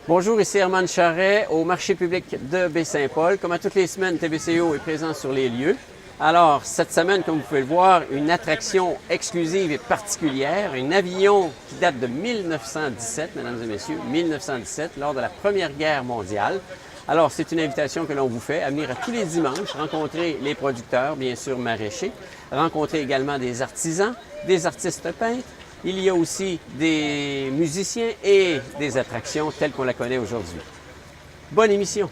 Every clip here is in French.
Bonjour, ici Herman Charret au marché public de Baie-Saint-Paul. Comme à toutes les semaines, TBCO est présent sur les lieux. Alors, cette semaine, comme vous pouvez le voir, une attraction exclusive et particulière, un avion qui date de 1917, mesdames et messieurs, 1917, lors de la Première Guerre mondiale. Alors, c'est une invitation que l'on vous fait à venir à tous les dimanches, rencontrer les producteurs, bien sûr maraîchers, rencontrer également des artisans, des artistes peintres. Il y a aussi des musiciens et des attractions telles qu'on la connaît aujourd'hui. Bonne émission!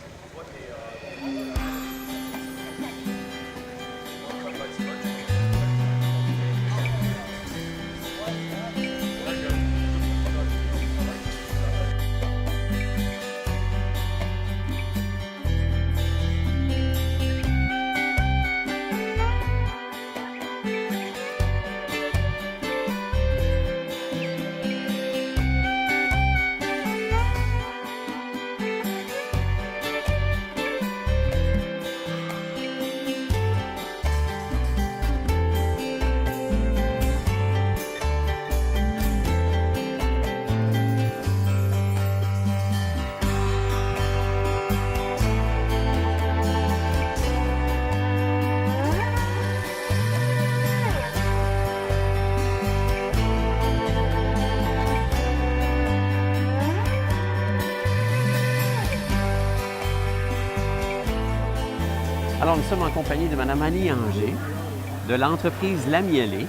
Alors, nous sommes en compagnie de Mme Annie Anger, de l'entreprise La Miellée.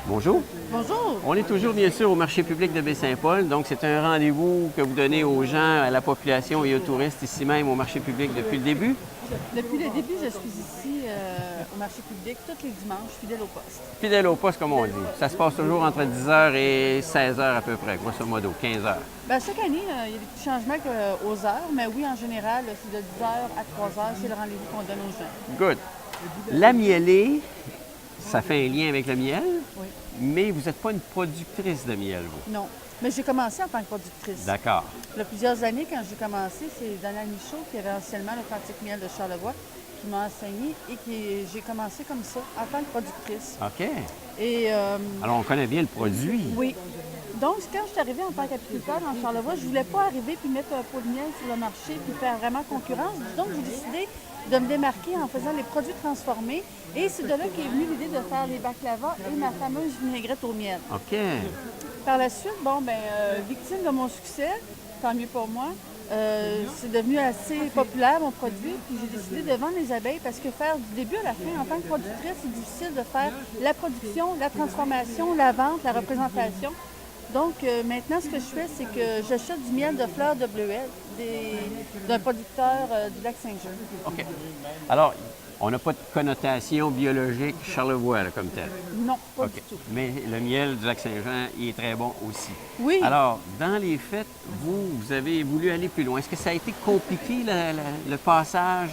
Bonjour. Bonjour. On est toujours, bien sûr, au marché public de Baie-Saint-Paul. Donc, c'est un rendez-vous que vous donnez aux gens, à la population et aux touristes ici même au marché public depuis le début? Depuis le début, je suis ici au marché public tous les dimanches, fidèle au poste. Fidèle au poste, comme on dit. Ça se passe toujours entre 10h et 16h à peu près, grosso modo, 15h. Bien, chaque année, il y a des petits changements aux heures, mais oui, en général, c'est de 10h à 3h, c'est le rendez-vous qu'on donne aux gens. Good. La Miellée, ça fait un lien avec le miel, Oui. mais vous n'êtes pas une productrice de miel, vous? Non. Mais j'ai commencé en tant que productrice. D'accord. Il y a plusieurs années, quand j'ai commencé, c'est Donald Michaud, qui avait anciennement l'Authentique Miel de Charlevoix, qui m'a enseigné et j'ai commencé comme ça, en tant que productrice. OK. Et, Alors, on connaît bien le produit. oui. Donc, quand je suis arrivée en tant qu'apiculteur dans Charlevoix, je ne voulais pas arriver puis mettre un pot de miel sur le marché puis faire vraiment concurrence. Donc, j'ai décidé de me démarquer en faisant les produits transformés. Et c'est de là qu'est venue l'idée de faire les baklava et ma fameuse vinaigrette au miel. OK. Par la suite, victime de mon succès, tant mieux pour moi, c'est devenu assez populaire, mon produit, puis j'ai décidé de vendre les abeilles parce que faire du début à la fin, en tant que productrice, c'est difficile de faire la production, la transformation, la vente, la représentation. Donc, maintenant, ce que je fais, c'est que j'achète du miel de fleurs de bleuets d'un producteur du lac Saint-Jean. OK. Alors, on n'a pas de connotation biologique charlevoix là, comme tel. Non, pas OK. du tout. Mais le miel du lac Saint-Jean, il est très bon aussi. Oui. Alors, dans les faits, vous avez voulu aller plus loin. Est-ce que ça a été compliqué, le passage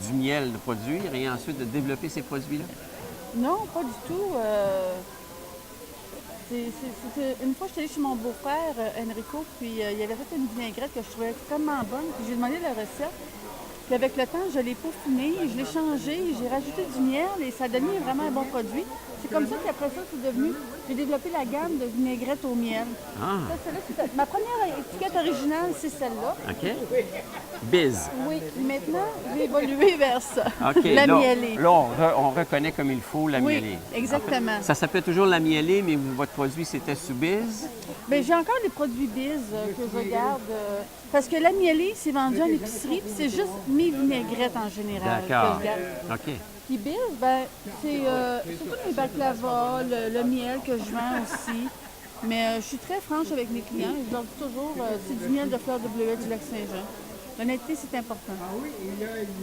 du miel de produire et ensuite de développer ces produits-là? Non, pas du tout. Une fois, j'étais allée chez mon beau-frère, Enrico, puis il avait fait une vinaigrette que je trouvais extrêmement bonne. Puis j'ai demandé la recette. Puis avec le temps, je l'ai peaufiné, je l'ai changé, j'ai rajouté du miel et ça a donné vraiment un bon produit. C'est comme ça qu'après ça, j'ai développé la gamme de vinaigrette au miel. Ah. Ma première étiquette originale, c'est celle-là. OK. Biz. Oui, maintenant, j'ai évolué vers ça. OK. La miellée. Là, on reconnaît comme il faut la miellée. Oui, exactement. En fait, ça s'appelait toujours la miellée, mais votre produit, c'était sous Biz? Bien, j'ai encore des produits Biz que je garde. Parce que la miellée, c'est vendu en épicerie, puis c'est juste mes vinaigrettes en général D'accord. que je garde. OK. Puis Biz, c'est surtout les baklava, le miel que je vends aussi. Mais je suis très franche avec mes clients. Je leur dis toujours, c'est du miel de fleurs de bleuet du lac Saint-Jean. L'honnêteté, c'est important.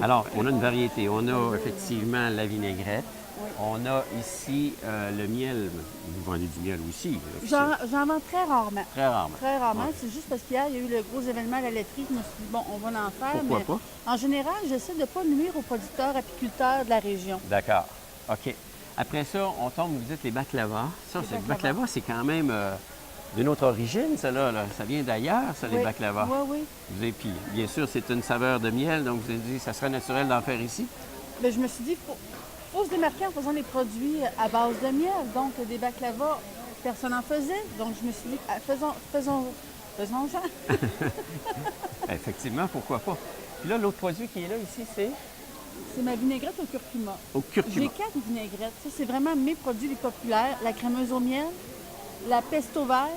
Alors, on a une variété. On a effectivement la vinaigrette. Oui. On a ici le miel. Vous vendez du miel aussi. J'en vends très rarement. Très rarement. Très rarement. Ouais. C'est juste parce qu'hier, il y a eu le gros événement à la laiterie. Je me suis dit, bon, on va en faire. Pourquoi pas? En général, j'essaie de ne pas nuire aux producteurs, apiculteurs de la région. D'accord. OK. Après ça, on tombe, vous dites les baklava. Ça, Les c'est baklava. baklava, c'est quand même d'une autre origine, ça là. Ça vient d'ailleurs, ça, les Oui. baklava. Oui, oui. Vous avez, puis, bien sûr, c'est une saveur de miel, donc vous avez dit ça serait naturel d'en faire ici. Ben, je me suis dit, faut se démarquer en faisant des produits à base de miel. Donc, des baklava, personne n'en faisait. Donc, je me suis dit, faisons-en. Effectivement, pourquoi pas. Puis là, l'autre produit qui est là ici, c'est C'est ma vinaigrette au curcuma. au J'ai curcuma. 4 vinaigrettes. Ça, c'est vraiment mes produits les populaires. La crémeuse au miel, la pesto vert,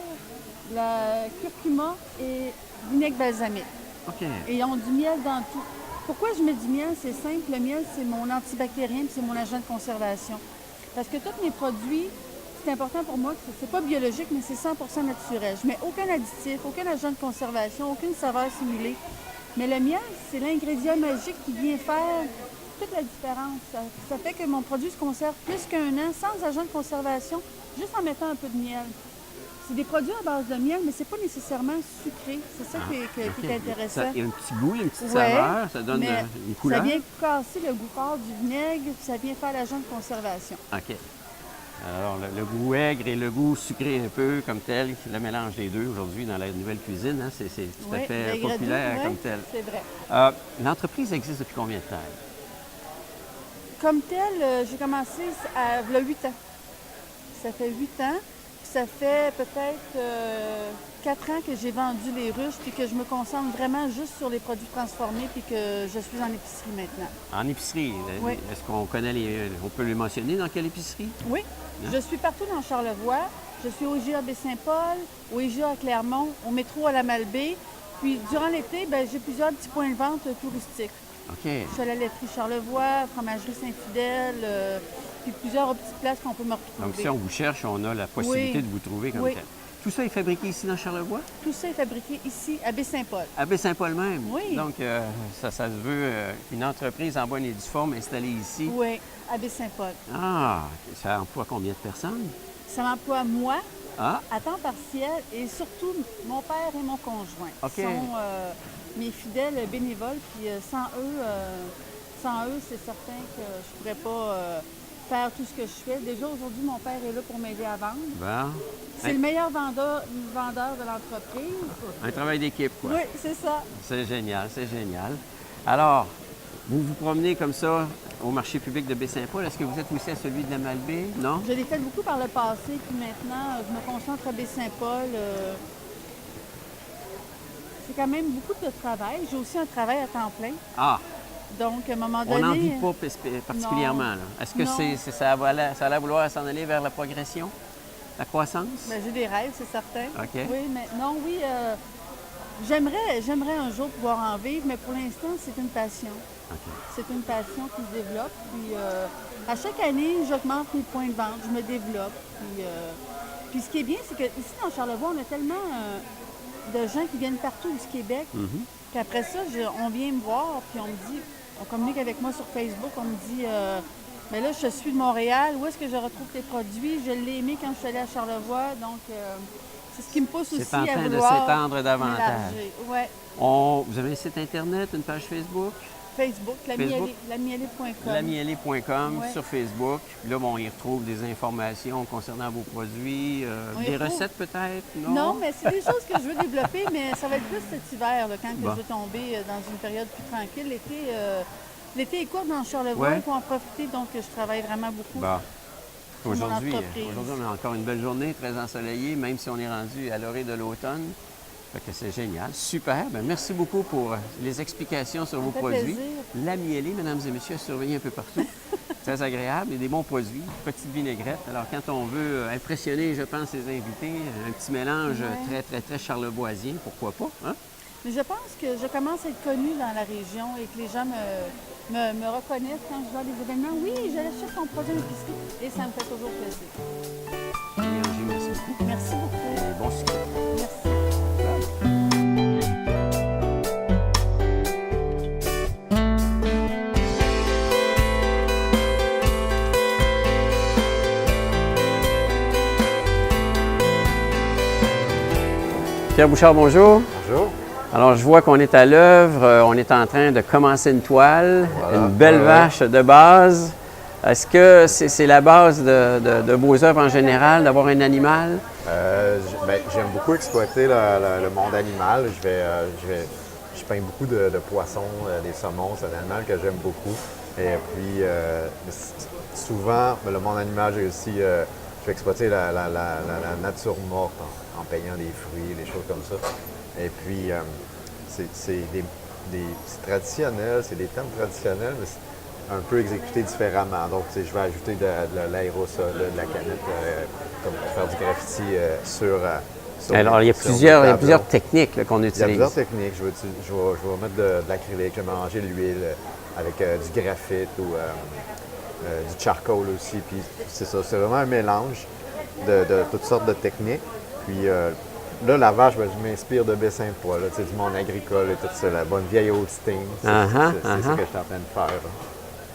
la curcuma et vinaigre balsamique. OK. Et ils ont du miel dans tout. Pourquoi je mets du miel? C'est simple. Le miel, c'est mon antibactérien et c'est mon agent de conservation. Parce que tous mes produits, c'est important pour moi que c'est pas biologique, mais c'est 100% naturel. Je mets aucun additif, aucun agent de conservation, aucune saveur simulée. Mais le miel, c'est l'ingrédient magique qui vient faire toute la différence. Ça fait que mon produit se conserve plus qu'un an sans agent de conservation, juste en mettant un peu de miel. C'est des produits à base de miel, mais c'est pas nécessairement sucré. C'est ça qui est intéressant. Il y a un petit goût, il y a une petite Ouais, saveur, ça donne mais une couleur. ça vient casser le goût fort du vinaigre, puis ça vient faire l'agent de conservation. OK. Alors, le goût aigre et le goût sucré un peu comme tel, le mélange des deux aujourd'hui dans la nouvelle cuisine, hein, c'est tout à Oui, fait vinaigre populaire doux, comme oui, tel. c'est vrai. L'entreprise existe depuis combien de temps? Comme tel, j'ai commencé il y a 8 ans. Ça fait 8 ans. Puis ça fait peut-être 4 ans que j'ai vendu les ruches puis que je me concentre vraiment juste sur les produits transformés puis que je suis en épicerie maintenant. En épicerie, Oui. est-ce qu'on connaît on peut les mentionner dans quelle épicerie? Oui, je suis partout dans Charlevoix. Je suis au IGA Baie-Saint-Paul, au IGA à Clermont, au métro à la Malbaie. Puis durant l'été, j'ai plusieurs petits points de vente touristiques. OK. Je suis à la laiterie Charlevoix, fromagerie Saint-Fidèle, puis plusieurs autres petites places qu'on peut me retrouver. Donc, si on vous cherche, on a la possibilité Oui. de vous trouver comme Oui. tel. Tout ça est fabriqué ici dans Charlevoix? Tout ça est fabriqué ici, à Baie-Saint-Paul. À Baie-Saint-Paul même? Oui. Donc, ça se veut une entreprise en bonne et due forme installée ici. Oui, à Baie-Saint-Paul. Ah, ça emploie combien de personnes? Ça m'emploie moi, Ah, à temps partiel, et surtout mon père et mon conjoint. OK. Qui sont mes fidèles bénévoles, puis sans eux, c'est certain que je pourrais pas faire tout ce que je fais. Déjà, aujourd'hui, mon père est là pour m'aider à vendre. bon. C'est le meilleur vendeur de l'entreprise. Un travail d'équipe, quoi. Oui, c'est ça. C'est génial, c'est génial. Alors, vous vous promenez comme ça au marché public de Baie-Saint-Paul. Est-ce que vous êtes aussi à celui de la Malbaie? Non? Je l'ai fait beaucoup par le passé, puis maintenant, je me concentre à Baie-Saint-Paul. C'est quand même beaucoup de travail. J'ai aussi un travail à temps plein. Ah, Donc, à un moment donné... on n'en vit pas particulièrement. Non. là. Est-ce que Non. ça allait vouloir s'en aller vers la progression, la croissance? J'ai des rêves, c'est certain. OK. Oui, mais non, oui, j'aimerais un jour pouvoir en vivre, mais pour l'instant, c'est une passion. OK. C'est une passion qui se développe. Puis, à chaque année, j'augmente mes points de vente, je me développe. Puis ce qui est bien, c'est qu'ici, dans Charlevoix, on a tellement de gens qui viennent partout du Québec. Puis après ça, on vient me voir, puis on communique avec moi sur Facebook, on me dit, mais là, je suis de Montréal, où est-ce que je retrouve tes produits? Je l'ai aimé quand je suis allée à Charlevoix, donc c'est ce qui me pousse aussi C'est en à train de vouloir s'étendre davantage. m'élargir. Ouais. Vous avez un site Internet, une page Facebook? Facebook, Facebook. lamielé.com. Lamielé.com Ouais. sur Facebook. Puis là, on y retrouve des informations concernant vos produits, On y des retrouve- recettes peut-être? Non, mais c'est des choses que je veux développer, mais ça va être plus cet hiver, là, quand que Bon. je vais tomber dans une période plus tranquille. L'été est court dans Charlevoix, Ouais. il faut en profiter, donc je travaille vraiment beaucoup. Bon. Pour mon Aujourd'hui, entreprise. on a encore une belle journée, très ensoleillée, même si on est rendu à l'orée de l'automne. Fait que c'est génial. Super. Ben, merci beaucoup pour les explications sur vos fait produits. plaisir. La Miellée, mesdames et messieurs, à surveiller un peu partout. Très agréable et des bons produits. Petite vinaigrette. Alors, quand on veut impressionner, je pense, les invités, un petit mélange Ouais. très charlevoisien, pourquoi pas? Hein? Mais je pense que je commence à être connue dans la région et que les gens me reconnaissent quand je vais à des événements. Oui, j'allais chercher ton produit à l'épicerie et ça me fait toujours plaisir. Angie, merci beaucoup. Merci beaucoup. Et bon succès. Merci. Pierre Bouchard, bonjour. Bonjour. Alors, je vois qu'on est à l'œuvre. On est en train de commencer une toile, Voilà. une belle Ouais. vache de base. Est-ce que c'est la base de vos œuvres en général, d'avoir un animal? J'aime beaucoup exploiter le monde animal. Je peins beaucoup de poissons, des saumons, c'est un animal que j'aime beaucoup. Et puis, souvent, le monde animal, je vais exploiter la nature morte en peignant des fruits, des choses comme ça. Et puis, c'est traditionnel, c'est des thèmes traditionnels, mais c'est un peu exécuté différemment. Donc, je vais ajouter de l'aérosol, de la canette, comme pour faire du graffiti sur Alors, il y a plusieurs techniques là, qu'on utilise. Il y a plusieurs techniques. Je vais mettre de l'acrylique, je vais mélanger l'huile avec du graphite ou du charcoal aussi. Puis c'est ça, c'est vraiment un mélange de toutes sortes de techniques. Puis là, la vache, je m'inspire de Baie-Saint-Paul, du monde agricole et tout ça, la bonne vieille old steam. C'est ce que je suis en train de faire. Là.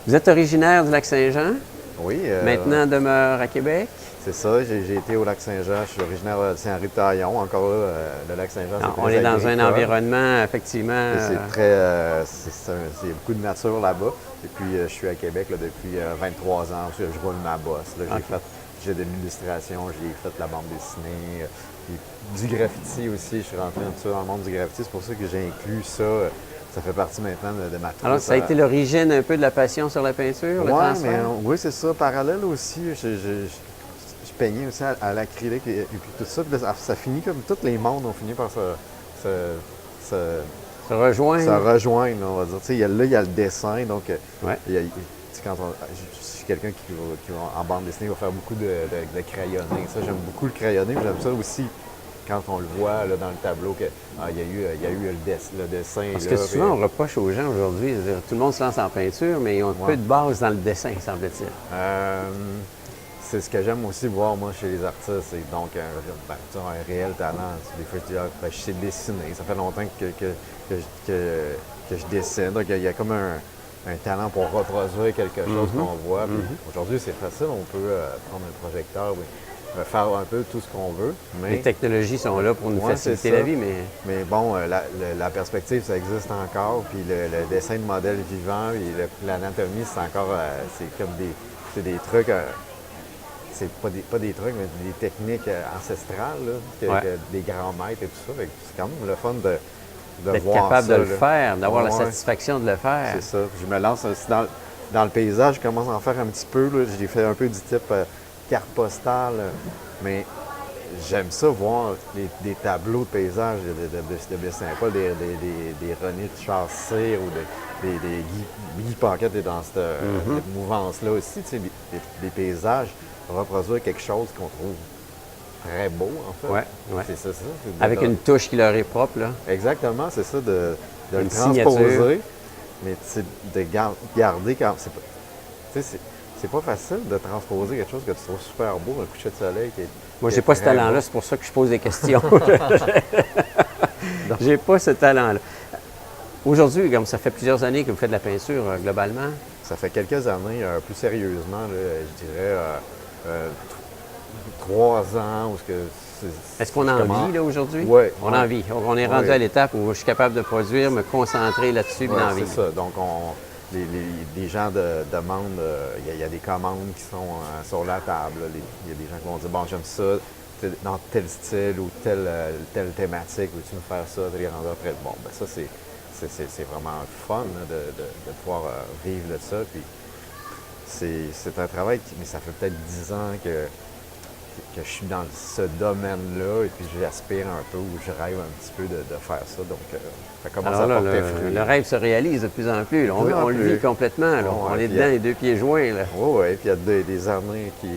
Vous êtes originaire du Lac-Saint-Jean? Oui. Maintenant demeure à Québec? C'est ça, j'ai été au Lac-Saint-Jean, je suis originaire de Saint-Henri-de-Taillon, encore là, le Lac-Saint-Jean, c'est on est dans un environnement, effectivement... C'est très... c'est beaucoup de nature là-bas. Et puis, je suis à Québec là, depuis 23 ans, je roule ma bosse. Là. J'ai de l'illustration, j'ai fait la bande dessinée, puis du graffiti aussi, je suis rentré un peu dans le monde du graffiti, c'est pour ça que j'ai inclus ça. Ça fait partie maintenant de ma troupe. Alors, ça a été l'origine un peu de la passion sur la peinture, le transfert? Oui, c'est ça. Parallèle aussi, je peignais aussi à l'acrylique et puis tout ça. Puis là, ça finit comme tous les mondes ont fini par se rejoindre. Se rejoindre, on va dire. Il y a le dessin. Donc, quand je suis quelqu'un qui va en bande dessinée, va faire beaucoup de crayonner. Ça, j'aime beaucoup le crayonner. J'aime ça aussi quand on le voit là, dans le tableau qu'il y a eu le dessin. Parce que souvent, on reproche aux gens aujourd'hui, tout le monde se lance en peinture, mais ils ont un peu de base dans le dessin, semble-t-il. C'est ce que j'aime aussi voir, moi, chez les artistes. C'est donc un réel talent. Des fois, je dis, je sais dessiner. Ça fait longtemps que je dessine. Donc, il y a comme un talent pour reproduire quelque chose qu'on voit. Aujourd'hui, c'est facile. On peut prendre un projecteur, faire un peu tout ce qu'on veut. Mais... Les technologies sont là pour nous faciliter la vie, mais... Mais bon, la perspective, ça existe encore. Puis le dessin de modèles vivants et l'anatomie, c'est encore... c'est comme des trucs... c'est pas des trucs, mais des techniques ancestrales, là, des grands maîtres et tout ça. C'est quand même le fun de d'être voir capable ça, de le faire, d'avoir la satisfaction de le faire. C'est ça. Je me lance aussi dans le paysage, je commence à en faire un petit peu. J'ai fait un peu du type carte postale, mais j'aime ça voir des tableaux de paysage de Baie-Saint-Paul, des René de Chassé ou des Guy Paquette est dans cette mouvance-là aussi, tu sais, des paysages, reproduire quelque chose qu'on trouve très beau, en fait. Oui. C'est ça. Avec une touche qui leur est propre, là. Exactement, c'est ça, de le signature. transposer, mais de garder quand... C'est pas facile de transposer quelque chose que tu trouves super beau, un coucher de soleil qui est... Moi, j'ai pas ce talent-là, c'est pour ça que je pose des questions. J'ai pas ce talent-là. Aujourd'hui, comme ça fait plusieurs années que vous faites de la peinture, globalement? Ça fait quelques années, plus sérieusement, là, je dirais 3 ans. Est-ce qu'on en vit là aujourd'hui? Oui. On en vit. On est rendu à l'étape où je suis capable de produire, me concentrer là-dessus et d'en vivre. C'est ça. Donc, les gens demandent, il y a des commandes qui sont sur la table. Il y a des gens qui vont dire, bon, j'aime ça dans tel style ou telle thématique, veux-tu me faire ça, de les rendre après? Bon, ben ça, c'est vraiment fun là, de pouvoir vivre de ça. Puis c'est un travail, mais ça fait peut-être 10 ans que je suis dans ce domaine-là et puis j'aspire un peu ou je rêve un petit peu de faire ça. Donc, ça commence à porter fruit. Le rêve se réalise de plus en plus. Là. On le vit complètement. Là. On est dedans, les deux pieds joints. Oui, puis il y a des années qui...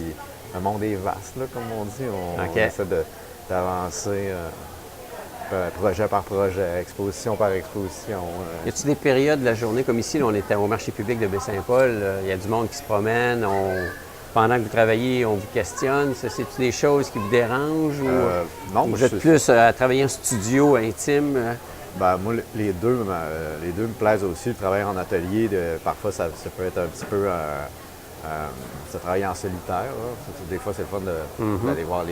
Le monde est vaste, là, comme on dit. On essaie d'avancer projet par projet, exposition par exposition. Y a-t-il des périodes de la journée, comme ici, là, on était au marché public de Baie-Saint-Paul, il y a du monde qui se promène, pendant que vous travaillez, on vous questionne. C'est-tu des choses qui vous dérangent non, vous êtes plus à travailler en studio intime? Ben, moi, les deux me plaisent aussi. Le travail en atelier, parfois, ça peut être un petit peu... ça travaille en solitaire. Là. Des fois, c'est le fun d'aller voir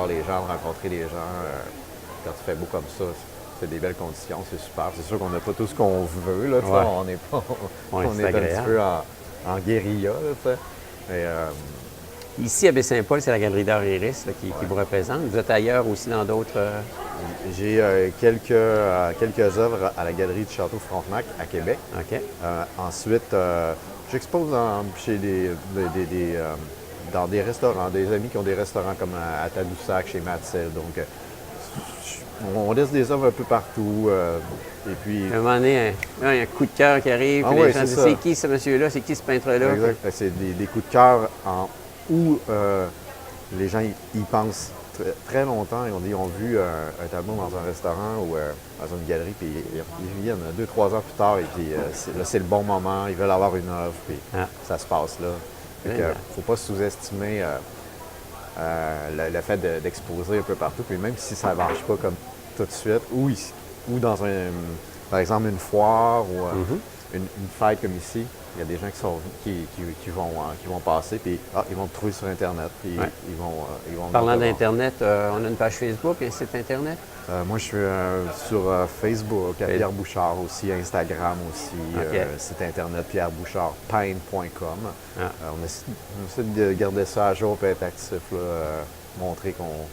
les gens, de rencontrer les gens. Quand il fait beau comme ça, c'est des belles conditions, c'est super. C'est sûr qu'on n'a pas tout ce qu'on veut. Là, on est un petit peu en guérilla. Là, Et, Ici, à Baie-Saint-Paul, c'est la Galerie d'art Iris là, qui vous représente. Vous êtes ailleurs aussi dans d'autres... j'ai quelques œuvres à la Galerie du Château Frontenac à Québec. OK. Ensuite, j'expose dans des restaurants, des amis qui ont des restaurants comme à Tadoussac, chez Mathilde. Donc, on laisse des œuvres un peu partout. Et puis... À un moment donné, il y a un coup de cœur qui arrive. Ah puis oui, les gens disent, c'est qui ce monsieur-là? C'est qui ce peintre-là? Exact. C'est des coups de cœur où les gens y pensent très longtemps. Ils ont vu un tableau dans un restaurant ou dans une galerie, puis ils viennent 2-3 ans plus tard, et puis là, c'est le bon moment. Ils veulent avoir une œuvre, puis ça se passe là. Il ne faut pas sous-estimer le fait d'exposer un peu partout. Puis même si ça ne marche pas comme tout de suite, ou dans par exemple une foire ou une fête comme ici, il y a des gens qui vont passer, puis ils vont te trouver sur Internet, puis ils vont Parlant d'Internet, on a une page Facebook et un site Internet? moi, je suis sur Facebook, à Pierre Bouchard aussi, Instagram aussi, site Internet pierrebouchardpeintre.com. On essaie de garder ça à jour et être actif, montrer qu'on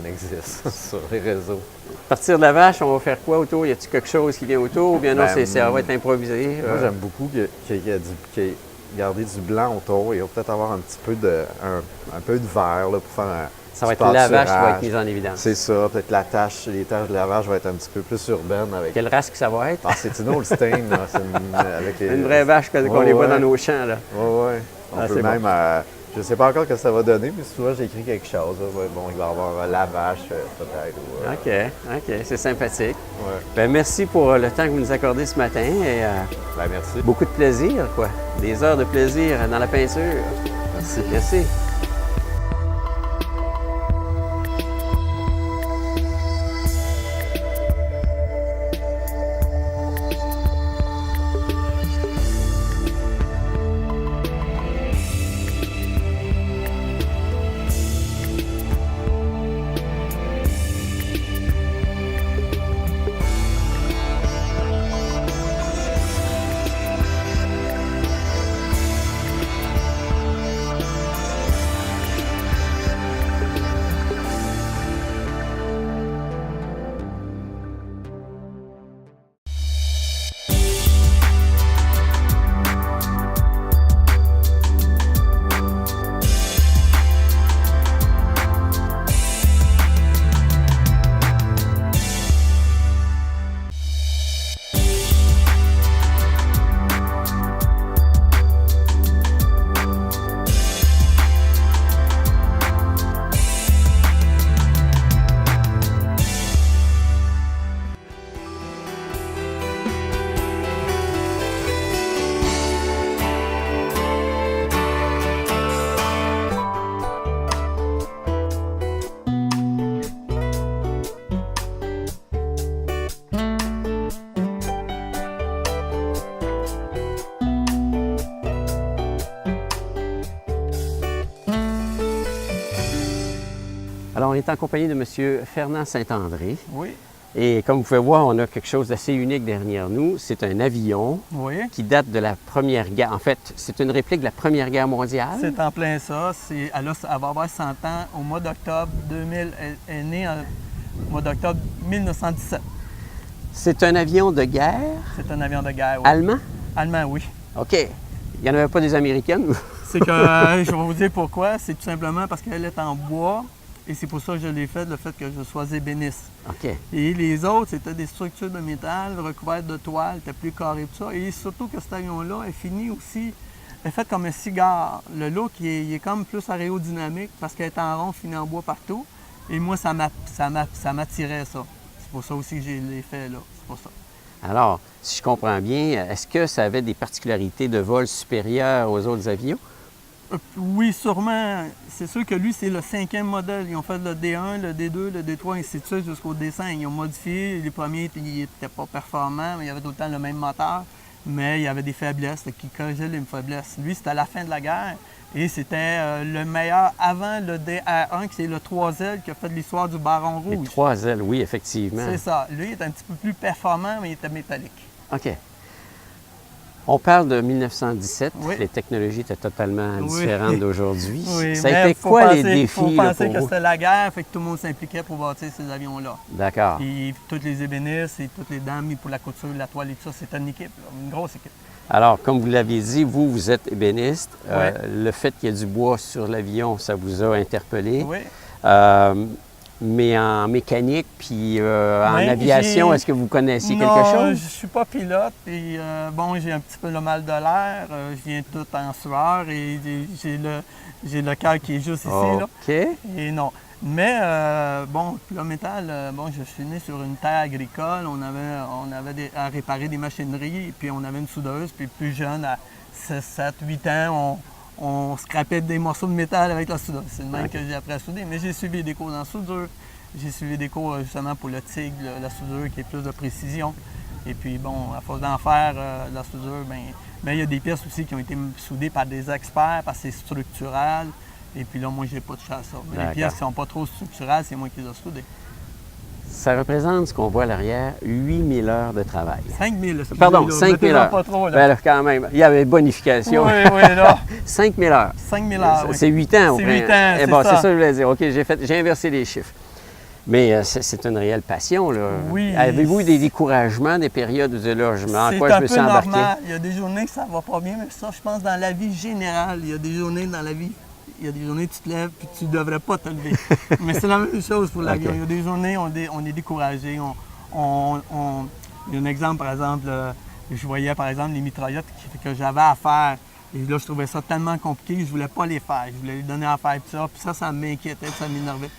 existe sur les réseaux. À partir de la vache, on va faire quoi autour? Y a-t-il quelque chose qui vient autour ou bien non, ça va être improvisé? Moi, j'aime beaucoup qu'il y ait gardé du blanc autour. Il va peut-être avoir un petit peu un peu de vert là, pour faire un... Ça va être la vache qui va être mise en évidence. C'est ça. Peut-être les taches de la vache vont être un petit peu plus urbaines. Avec... Quelle race que ça va être? C'est une Holstein. Une vraie vache qu'on les voit dans nos champs. Oui. On peut même... je ne sais pas encore ce que ça va donner, mais souvent j'écris quelque chose. Bon, il va y avoir la vache, peut-être. OK. C'est sympathique. Ouais. Bien, merci pour le temps que vous nous accordez ce matin. Et, merci. beaucoup de plaisir, quoi. Des heures de plaisir dans la peinture. Merci. Alors, on est en compagnie de M. Fernand Saint-André. Oui. Et comme vous pouvez voir, on a quelque chose d'assez unique derrière nous. C'est un avion qui date de la Première Guerre. En fait, c'est une réplique de la Première Guerre mondiale. C'est en plein ça. Elle va avoir 100 ans au mois d'octobre 2000. Elle est née au mois d'octobre 1917. C'est un avion de guerre? C'est un avion de guerre, oui. Allemand? Allemand, oui. OK. Il n'y en avait pas des américaines? C'est que, je vais vous dire pourquoi. C'est tout simplement parce qu'elle est en bois. Et c'est pour ça que je l'ai fait, le fait que je sois ébéniste. OK. Et les autres, c'était des structures de métal recouvertes de toile, c'était plus carré que ça. Et surtout que cet avion-là est fini aussi, est fait comme un cigare. Le look, il est comme plus aérodynamique parce qu'elle est en rond, fini en bois partout. Et moi, ça m'attirait ça. C'est pour ça aussi que je l'ai fait là. C'est pour ça. Alors, si je comprends bien, est-ce que ça avait des particularités de vol supérieures aux autres avions? Oui, sûrement. C'est sûr que lui, c'est le 5e modèle. Ils ont fait le D1, le D2, le D3, ainsi de suite, jusqu'au D5. Ils ont modifié. Les premiers, ils n'étaient pas performants, mais il y avait tout le temps le même moteur. Mais il y avait des faiblesses qui corrigeaient les faiblesses. Lui, c'était à la fin de la guerre. Et c'était le meilleur avant le DR1, qui est le 3L qui a fait l'histoire du Baron Rouge. Les 3L, oui, effectivement. C'est ça. Lui, il est un petit peu plus performant, mais il était métallique. OK. On parle de 1917. Oui. Les technologies étaient totalement Oui. différentes d'aujourd'hui. Oui, Ça a mais été quoi les Il défis faut là, penser pour que vous? c'était la guerre, fait que tout le monde s'impliquait pour bâtir ces avions-là. D'accord. Puis toutes les ébénistes et toutes les dames pour la couture, la toile et tout ça, c'était une équipe, là, une grosse équipe. Alors, comme vous l'aviez dit, vous êtes ébéniste. Ouais. Le fait qu'il y ait du bois sur l'avion, ça vous a interpellé. Oui. Mais en mécanique puis en Ben, aviation, j'ai- est-ce que vous connaissiez Non, quelque chose? je suis pas pilote et bon, j'ai un petit peu le mal de l'air, je viens tout en sueur et j'ai le cœur qui est juste ici, là. OK. Et non. Mais bon, le métal, bon, je suis né sur une terre agricole, on avait à réparer des machineries, et puis on avait une soudeuse, puis plus jeune, à 6, 7, 8 ans, on scrapait des morceaux de métal avec la soudeuse. C'est le même OK. que j'ai appris à souder. Mais j'ai suivi des cours en soudure, j'ai suivi des cours justement pour le TIG, la soudure qui est plus de précision. Et puis bon, à force d'en faire la soudure, ben, il y a des pièces aussi qui ont été soudées par des experts, parce que c'est structural. Et puis là, moi, j'ai pas touché à ça. Mais les D'accord. pièces qui sont pas trop structurales, c'est moi qui les ai soudées. Ça représente ce qu'on voit à l'arrière, 8000 heures de travail. 5 000, excusez, Pardon, là, 5 000 mettez-en heures. pas trop, là. Ben, là, quand même, il y avait bonification. Oui, oui, là. 5 000 heures. 5 000 heures, oui. C'est 8 ans. C'est au 8 près. ans, Eh c'est bon, ça. c'est ça que je voulais dire. OK, j'ai inversé les chiffres. Mais c'est une réelle passion, là. Oui. Avez-vous des découragements, des périodes où vous dites, là, en C'est quoi je un me peu suis embarqué? normal. Il y a des journées que ça va pas bien, mais ça, je pense, dans la vie générale, il y a des journées dans la vie, il y a des journées où tu te lèves puis tu devrais pas te lever. Mais c'est la même chose pour l'avion. OK. Il y a des journées où on est découragé. Il y a un exemple, par exemple, je voyais, par exemple, les mitraillettes que j'avais à faire. Et là, je trouvais ça tellement compliqué que je voulais pas les faire. Je voulais les donner à faire, puis ça m'inquiétait, ça m'énervait.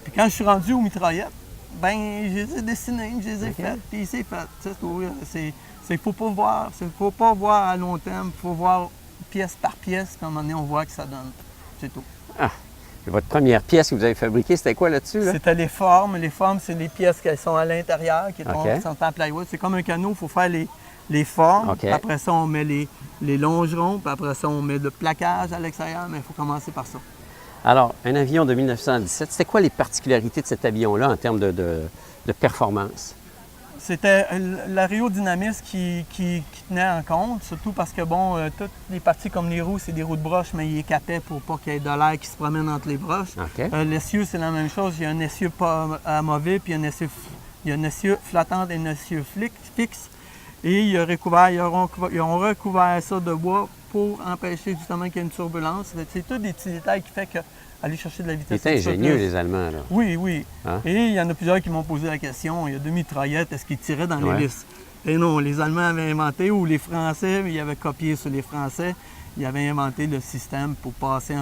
Puis quand je suis rendu aux mitraillettes, ben, je les ai dessinées, je les ai faites, puis c'est fait. C'est tout. Faut pas voir à long terme, il faut voir pièce par pièce, puis à un moment donné, on voit que ça donne. C'est tout. Et votre première pièce que vous avez fabriquée, c'était quoi là-dessus? Là? C'était les formes. Les formes, c'est les pièces qui sont à l'intérieur, qui OK. sont en plywood. C'est comme un canot, il faut faire les formes. OK. Puis après ça, on met les longerons, puis après ça, on met le plaquage à l'extérieur, mais il faut commencer par ça. Alors, un avion de 1917, c'était quoi les particularités de cet avion-là en termes de performance? C'était l'aérodynamisme qui tenait en compte, surtout parce que, bon, toutes les parties comme les roues, c'est des roues de broche, mais il est capé pour pas qu'il y ait de l'air qui se promène entre les broches. OK. L'essieu, c'est la même chose. Il y a un essieu pas mauvais, puis il y a un essieu flottant et un essieu fixe. Et ils ont recouvert ça de bois pour empêcher justement qu'il y ait une turbulence. C'est tous des petits détails qui font qu'aller chercher de la vitesse. C'était un petit peu ingénieux, plus. les Allemands, là. Oui, oui. Hein? Et il y en a plusieurs qui m'ont posé la question. Il y a deux mitraillettes, est-ce qu'ils tiraient dans Ouais. l'hélice? Et non, les Allemands avaient inventé, ou les Français, ils avaient copié sur les Français, ils avaient inventé le système pour passer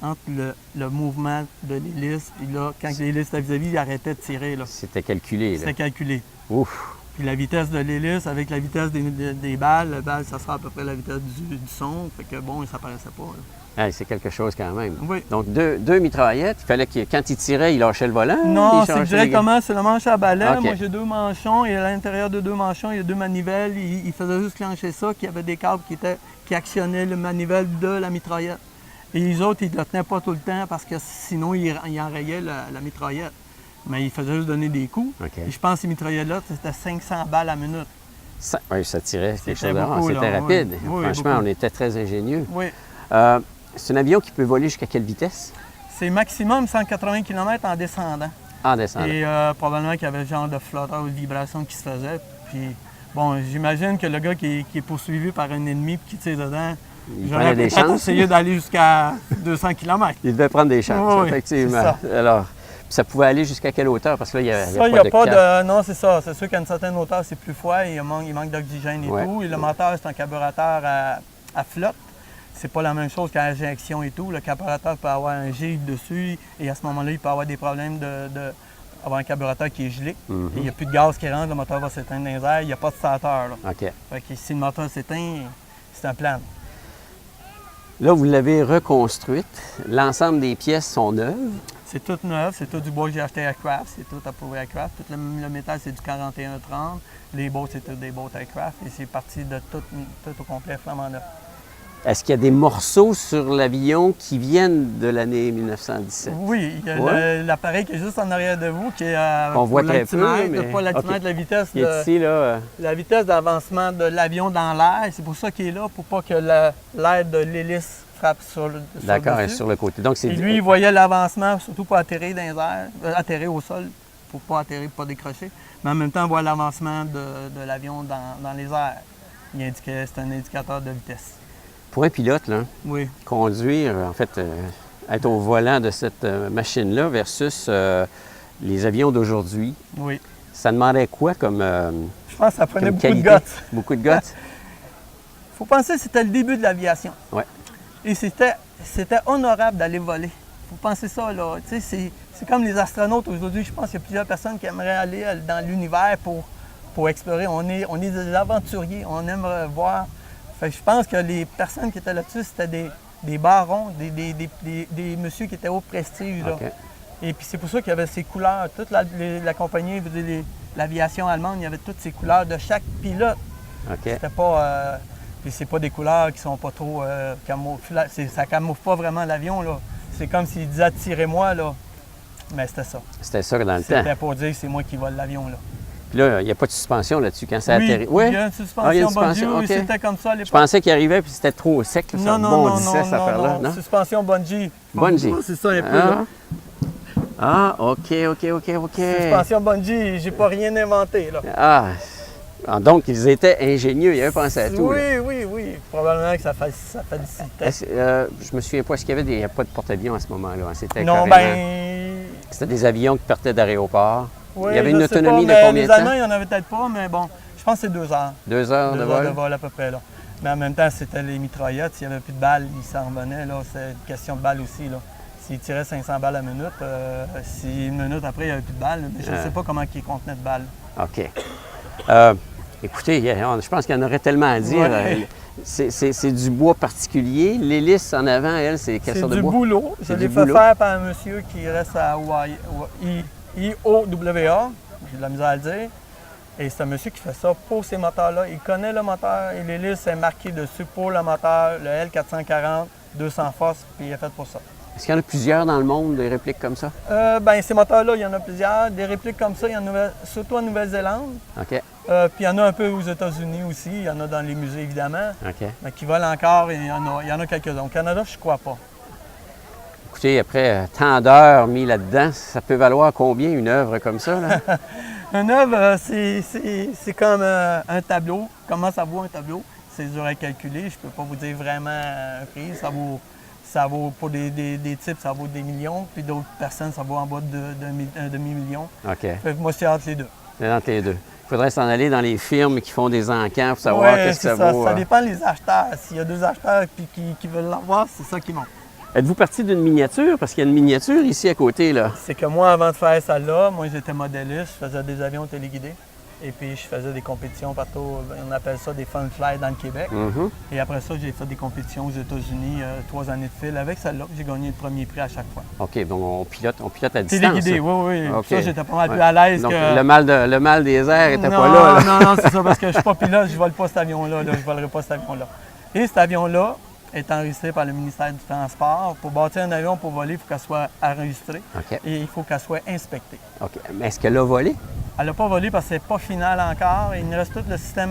entre le mouvement de l'hélice. Puis là, quand l'hélice était vis-à-vis, ils arrêtaient de tirer. Là. C'était calculé, là. C'était calculé. Ouf! Puis la vitesse de l'hélice avec la vitesse des balles, la balle, ça sera à peu près la vitesse du son. Fait que bon, ça paraissait pas. Là. Hey, c'est quelque chose quand même. Oui. Donc, deux mitraillettes. Il fallait que, quand il tirait, il lâchait le volant? Non, il c'est changeait directement, c'est le manche à balai. OK. Moi, j'ai deux manchons et à l'intérieur de deux manchons, il y a deux manivelles. Il faisait juste clencher ça, qu'il y avait des câbles qui actionnaient le manivelle de la mitraillette. Et les autres, ils ne le tenaient pas tout le temps parce que sinon, ils enrayaient la mitraillette. Mais il faisait juste donner des coups. OK. Et je pense que ces mitraillettes-là, c'était 500 balles à minute. Oui, ça tirait quelque C'était chose de rare. beaucoup, C'était là, rapide. oui. Oui, Franchement, beaucoup. on était très ingénieux. Oui. C'est un avion qui peut voler jusqu'à quelle vitesse? C'est maximum 180 km en descendant. En descendant. Et probablement qu'il y avait le genre de flotteur ou de vibration qui se faisait. Puis, bon, j'imagine que le gars qui est poursuivi par un ennemi et qui tire dedans, Il j'aurais prenait des peut-être chances. essayé d'aller jusqu'à 200 km. Il devait prendre des chances, Oui, oui, effectivement. c'est Alors, ça pouvait aller jusqu'à quelle hauteur? Parce que là, il n'y a, Ça, il n'y pas a de pas cap. de... Non, c'est ça. C'est sûr qu'à une certaine hauteur, c'est plus froid et il manque d'oxygène et Ouais. tout. Et le moteur, c'est un carburateur à flotte. C'est pas la même chose qu'à injection et tout. Le carburateur peut avoir un givre dessus et à ce moment-là, il peut avoir des problèmes avoir un carburateur qui est gelé. Mhm. Et il n'y a plus de gaz qui rentre, le moteur va s'éteindre dans les airs. Il n'y a pas de starter. Là. OK. Fait que si le moteur s'éteint, c'est un plan. Là, vous l'avez reconstruite. L'ensemble des pièces sont neuves. C'est tout neuf, c'est tout du bois que j'ai acheté à Craft, c'est tout approuvé à Craft. Tout le métal, c'est du 41-30. Les bottes, c'est tout des bottes à Craft. Et c'est parti de tout au complet, vraiment neuf. Est-ce qu'il y a des morceaux sur l'avion qui viennent de l'année 1917? Oui, il y a Ouais. l'appareil qui est juste en arrière de vous, qui est Qu'on voit très peu, mais... pas l'altimètre, OK. la vitesse Il est ici, là. la vitesse d'avancement de l'avion dans l'air. C'est pour ça qu'il est là, pour pas que l'air de l'hélice frappe sur le D'accord, et dessus. sur le côté. Donc, c'est Et lui, il voyait l'avancement, surtout pour atterrir dans les airs, atterrir au sol, pour pas atterrir, pour pas décrocher. Mais en même temps, voir l'avancement de l'avion dans les airs. Il indiquait, c'est un indicateur de vitesse. pour un pilote, là, Oui. conduire, en fait, être au volant de cette machine-là versus les avions d'aujourd'hui, Oui. ça demandait quoi comme, Je pense que ça prenait comme beaucoup qualité? de guts. Beaucoup de guts? Faut penser que c'était le début de l'aviation. Ouais. Et c'était honorable d'aller voler. Faut penser ça, là. Tu sais, c'est comme les astronautes aujourd'hui. Je pense qu'il y a plusieurs personnes qui aimeraient aller dans l'univers pour explorer. On est des aventuriers. On aimerait voir. Fait que je pense que les personnes qui étaient là-dessus, c'était des barons, des messieurs qui étaient au prestige, là. OK. Et puis c'est pour ça qu'il y avait ces couleurs. Toute la compagnie, l'aviation allemande, il y avait toutes ces couleurs de chaque pilote. OK. C'était pas. Puis c'est pas des couleurs qui sont pas trop camouflées. Ça camoufle pas vraiment l'avion, là. C'est comme s'il disait tirez-moi, là. Mais c'était ça. C'était ça dans le temps. C'était pour dire que c'est moi qui vole l'avion, là. Puis là, il n'y a pas de suspension là-dessus quand ça atterrit. Oui, il y a une suspension, Ah, il y a une bungee, suspension, oui, OK. c'était comme ça à Je l'époque. pensais qu'il arrivait puis c'était trop sec, là, ça bondissait, cette affaire-là, non? Suspension bungee. Bungee. C'est ça un peu, là. OK. Suspension bungee, j'ai pas rien inventé, là. Ah, donc, ils étaient ingénieux, ils avaient pensé à tout. là. Oui. Probablement que ça facilitait. Je me souviens pas, est-ce qu'il y avait pas de porte-avions à ce moment-là? C'était Non, carrément- C'était des avions qui partaient d'aéroport. Oui, Il y avait une je sais pas, autonomie de mais combien de les Allemands, temps? il n'y en avait peut-être pas, mais bon, je pense que c'est 2 heures. 2 heures de 2 heures vol? de vol à peu près, là. Mais en même temps, c'était les mitraillettes. S'il n'y avait plus de balles, ils s'en revenaient, là. C'est une question de balles aussi, là. S'ils tiraient 500 balles à minute, si une minute après, il n'y avait plus de balles, mais je ne sais pas comment ils contenaient de balles. OK. Écoutez, je pense qu'il y en aurait tellement à dire. Ouais. C'est du bois particulier. L'hélice en avant, elle, c'est quelle C'est sorte de du bois? boulot. Je C'est l'ai du fait boulot. faire par un monsieur qui reste à IOWA. J'ai de la misère à le dire. Et c'est un monsieur qui fait ça pour ces moteurs-là. Il connaît le moteur et l'hélice est marqué dessus pour le moteur, le L440, 200 forces, puis il est fait pour ça. Est-ce qu'il y en a plusieurs dans le monde, des répliques comme ça? Ces moteurs-là, il y en a plusieurs. Des répliques comme ça, il y en a surtout en Nouvelle-Zélande. OK. Puis il y en a un peu aux États-Unis aussi. Il y en a dans les musées, évidemment. OK. Mais qui volent encore, et il y en a quelques-uns. Au Canada, je ne crois pas. Écoutez, après tant d'heures mis là-dedans, ça peut valoir combien une œuvre comme ça? Là? Une œuvre, c'est comme un tableau. Comment ça vaut un tableau? C'est dur à calculer. Je ne peux pas vous dire vraiment un prix. Ça vaut pour des types, ça vaut des millions. Puis d'autres personnes, ça vaut en bas d'un demi-million. OK. Fait que moi, c'est entre les deux. C'est entre les deux. Il faudrait s'en aller dans les firmes qui font des encans pour savoir Ouais, qu'est-ce que ça c'est vaut. Ça dépend des acheteurs. S'il y a 2 acheteurs puis qui veulent l'avoir, c'est ça qui monte. Êtes-vous parti d'une miniature? Parce qu'il y a une miniature ici à côté, là. C'est que moi, avant de faire ça là, moi, j'étais modéliste. Je faisais des avions téléguidés. Et puis, je faisais des compétitions partout. On appelle ça des fun fly dans le Québec. Mhm. Et après ça, j'ai fait des compétitions aux États-Unis 3 années de fil. Avec celle-là, j'ai gagné le premier prix à chaque fois. OK, donc on pilote à distance. Téléguidé, là. oui. OK. Ça, j'étais pas mal plus Ouais. à l'aise Donc, que... le mal des airs n'était pas là. là. Non, c'est ça, parce que je suis pas pilote, je vole pas cet avion-là. Je volerai pas cet avion-là. Et cet avion-là est enregistré par le ministère du Transport. Pour bâtir un avion pour voler, il faut qu'elle soit enregistrée OK. et il faut qu'elle soit inspectée. OK. Mais est-ce qu'elle a volé? Elle n'a pas volé parce que c'est pas final encore. Il nous reste tout le système,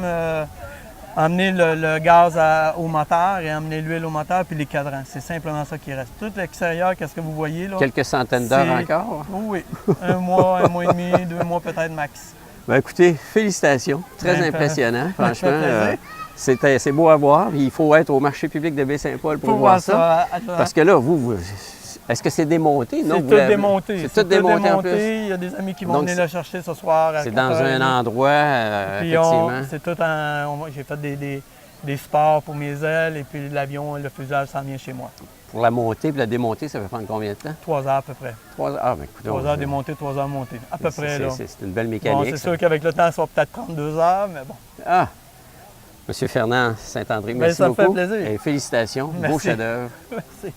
amener le gaz au moteur et amener l'huile au moteur puis les cadrans. C'est simplement ça qui reste. Tout l'extérieur, qu'est-ce que vous voyez là? Quelques centaines d'heures C'est- encore? Oui, 1 mois, 1 mois et demi, 2 mois peut-être max. Ben, écoutez, félicitations. Très Ben, impressionnant, ça fait franchement. plaisir. C'est beau à voir. Il faut être au marché public de Baie-Saint-Paul pour Faut voir ça. à- Parce que là, est-ce que c'est démonté? C'est Non, tout vous l'avez- démonté. C'est tout démonté en plus. Il y a des amis qui vont Donc, venir c'est- le chercher ce soir. à C'est dans 4h30. un endroit, Puis effectivement. c'est tout j'ai fait des sports pour mes ailes et puis l'avion, le fuselage s'en vient chez moi. Pour la monter et la démonter, ça va prendre combien de temps? 3 heures à peu près. 3 heures. Ah, ben écoute. 3 heures démontées, 3 heures montées. À peu près, là. C'est une belle Bon, mécanique. c'est ça. sûr qu'avec le temps, ça va peut-être prendre 2 heures, mais bon. Ah! Monsieur Fernand Saint-André, Ben, merci ça me fait beaucoup. plaisir. Et félicitations. Beau Merci. chef-d'œuvre. Merci.